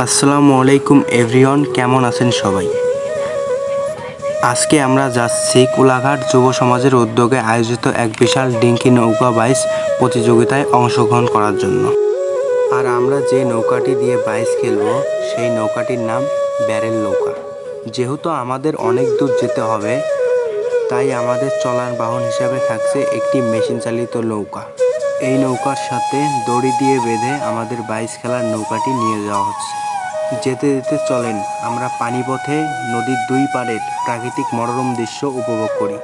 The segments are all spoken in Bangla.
আসসালামু আলাইকুম এভরিওয়ান, কেমন আছেন সবাই? আজকে আমরা যাচ্ছি কোলাঘাট যুব সমাজের উদ্যোগে আয়োজিত এক বিশাল ডিঙ্কি নৌকা বাইচ প্রতিযোগিতায় অংশগ্রহণ করার জন্য। আর আমরা যে নৌকাটি দিয়ে বাইচ খেলবো সেই নৌকাটির নাম ব্যারেল নৌকা। যেহেতু আমাদের অনেক দূর যেতে হবে, তাই আমাদের চলার বাহন হিসাবে থাকছে একটি মেশিন চালিত নৌকা। এই নৌকার সাথে দড়ি দিয়ে বেঁধে আমাদের বাইচ খেলার নৌকাটি নিয়ে যাওয়া হচ্ছে। যেতে যেতে চলেন আমরা পানিপথে নদীর দুই পাড়ের প্রাকৃতিক মনোরম দৃশ্য উপভোগ করি।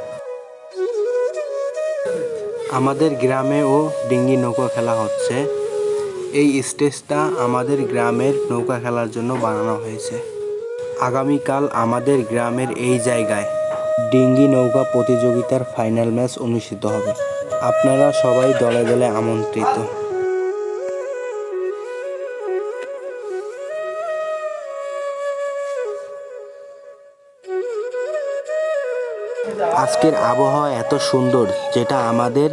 আমাদের গ্রামেও ডিঙ্গি নৌকা খেলা হচ্ছে। এই স্টেজটা আমাদের গ্রামের নৌকা খেলার জন্য বানানো হয়েছে। আগামীকাল আমাদের গ্রামের এই জায়গায় ডিঙ্গি নৌকা প্রতিযোগিতার ফাইনাল ম্যাচ অনুষ্ঠিত হবে। আপনারা সবাই দলে দলে আমন্ত্রিত। আজকের আবহাওয়া এত সুন্দর, যেটা আমাদের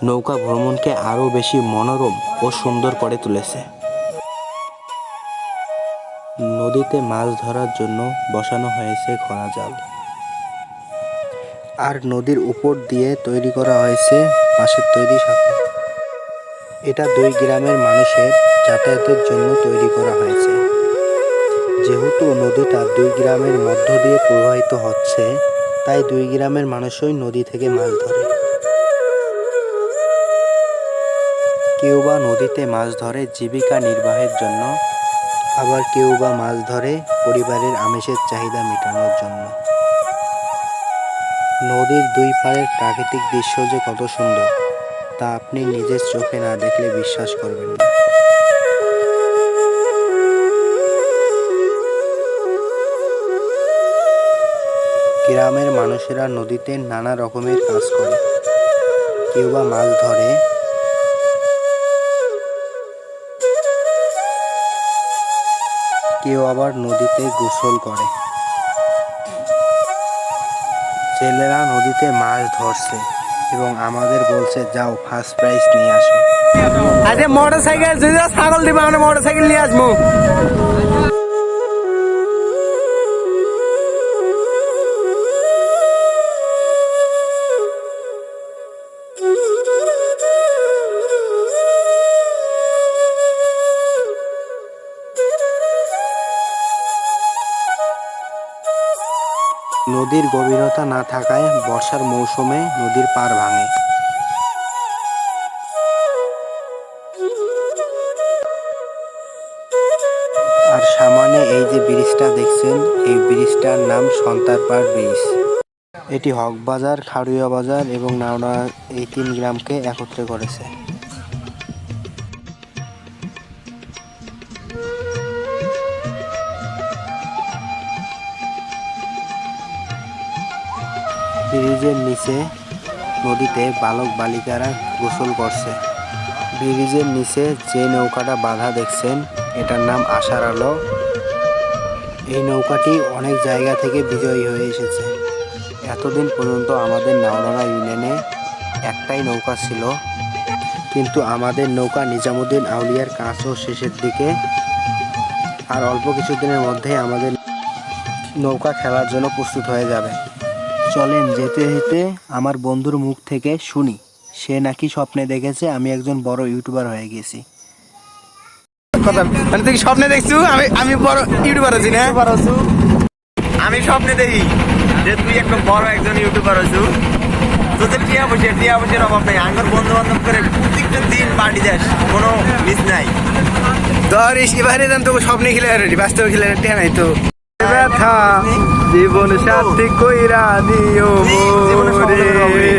নৌকা ভ্রমণকে আরও বেশি মনোরম ও সুন্দর করে তুলেছে। নদীতে মাছ ধরার জন্য বসানো হয়েছে খরা জাল, আর নদীর উপর দিয়ে তৈরি করা হয়েছে বাঁশের তৈরি শাখা। এটা দুই গ্রামের মানুষের যাতায়াতের জন্য তৈরি করা হয়েছে। যেহেতু নদীটা দুই গ্রামের মধ্য দিয়ে প্রবাহিত হচ্ছে, তাই দুই গ্রামের মানুষই নদী থেকে মাছ ধরে। কেউ বা নদীতে মাছ ধরে জীবিকা নির্বাহের জন্য, আবার কেউ বা মাছ ধরে পরিবারের আমিষের চাহিদা মেটানোর জন্য। নদীর দুই পাড়ের প্রাকৃতিক দৃশ্য যে কত সুন্দর, তা আপনি নিজের চোখে না দেখলে বিশ্বাস করবেন না। গ্রামের মানুষেরা নদীতে নানা রকমের কাজ করে। কেউ বা মাছ ধরে, কেউ আবার নদীতে গোসল করে। ছেলেরা নদীতে মাছ ধরছে এবং আমাদের বলছে, যাও ফার্স্ট প্রাইজ নিয়ে আসো। আচ্ছা, মোটরসাইকেল যদি ছাগল দিবা, আমরা মোটরসাইকেল নিয়ে আসবো। নদীর গভীরতা না থাকায় বর্ষার মৌসুমে নদীর পাড় ভাঙে। আর সামনে এই যে ব্রিজটা দেখছেন, এই ব্রিজটার নাম সন্তারপাড় ব্রিজ। এটি হকবাজার, খাড়ুয়া বাজার এবং নাওনা এই তিন গ্রামকে একত্রে করেছে। ব্রিজের নিচে নদীতে বালক বালিকারা গোসল করছে। ব্রিজের নিচে যে নৌকাটা বাঁধা দেখছেন, এটার নাম আশার আলো। এই নৌকাটি অনেক জায়গা থেকে বিজয়ী হয়ে এসেছে। এতদিন পর্যন্ত আমাদের নাওডাঙ্গা ইউনিয়নে একটাই নৌকা ছিল, কিন্তু আমাদের নৌকা নিজামুদ্দিন আউলিয়ার কাজও শেষের দিকে। আর অল্প কিছুদিনের মধ্যেই আমাদের নৌকা খেলার জন্য প্রস্তুত হয়ে যাবে। চলেন যেতে যেতে আমার বন্ধুর মুখ থেকে শুনি, সে নাকি স্বপ্নে দেখেছে আমি একজন বড় ইউটিউবার হয়ে গেছি। কথা মানে তুই স্বপ্নে দেখছু আমি বড় ইউটিউবার আছি না? আমি স্বপ্নে দেখি যে তুই একটা বড় একজন ইউটিউবার আছু। তোদের টিয়া পয়সার অভাব নেই। আমার বন্ধু বান্ধব করে প্রত্যেকটা দিন পার্টি দেশ, কোনো মিস নাই। ধরিস এবারে জান তোকে স্বপ্নে খেলে রেডি, বাস্তবে খেলে টিয়া নাই তো। ব্যথা জীবন সাথী কইরা দিও মোরে।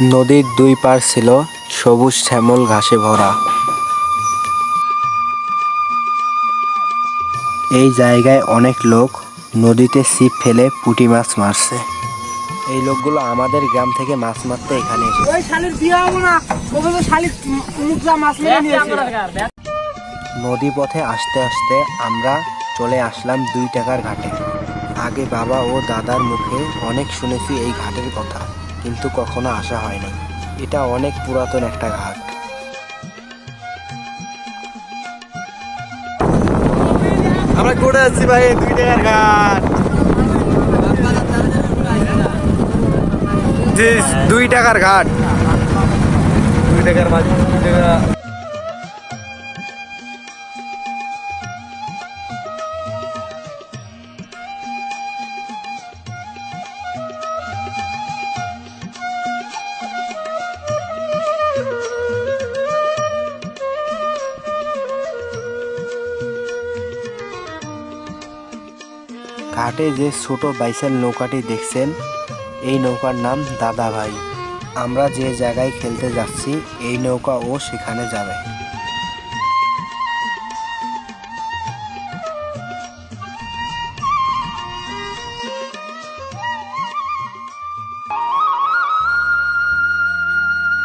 নদীর দুই পার ছিল সবুজ শ্যামল ঘাসে ভরা। এই জায়গায় অনেক লোক নদীতে ছিপ ফেলে পুঁটি মাছ মারছে। এই লোকগুলো আমাদের গ্রাম থেকে মাছ মারতে এখানে এসেছে। নদী পথে আসতে আসতে আমরা চলে আসলাম 2 টাকার ঘাটে। আগে বাবা ও দাদার মুখে অনেক শুনেছি এই ঘাটের কথা, কিন্তু কখনো আসা হয়নি। এটা অনেক পুরাতন একটা ঘাট। আমরা ঘুরে যাচ্ছি ভাই 2 টাকার ঘাট। 2 টাকার ঘাট, 2 টাকার মাছ, 2 টাকা। ঘাটে যে ছোট বাইসেল নৌকাটি দেখছেন, এই নৌকার নাম দাদা ভাই। আমরা যে জায়গায় খেলতে যাচ্ছি এই নৌকা ও সেখানে যাবে।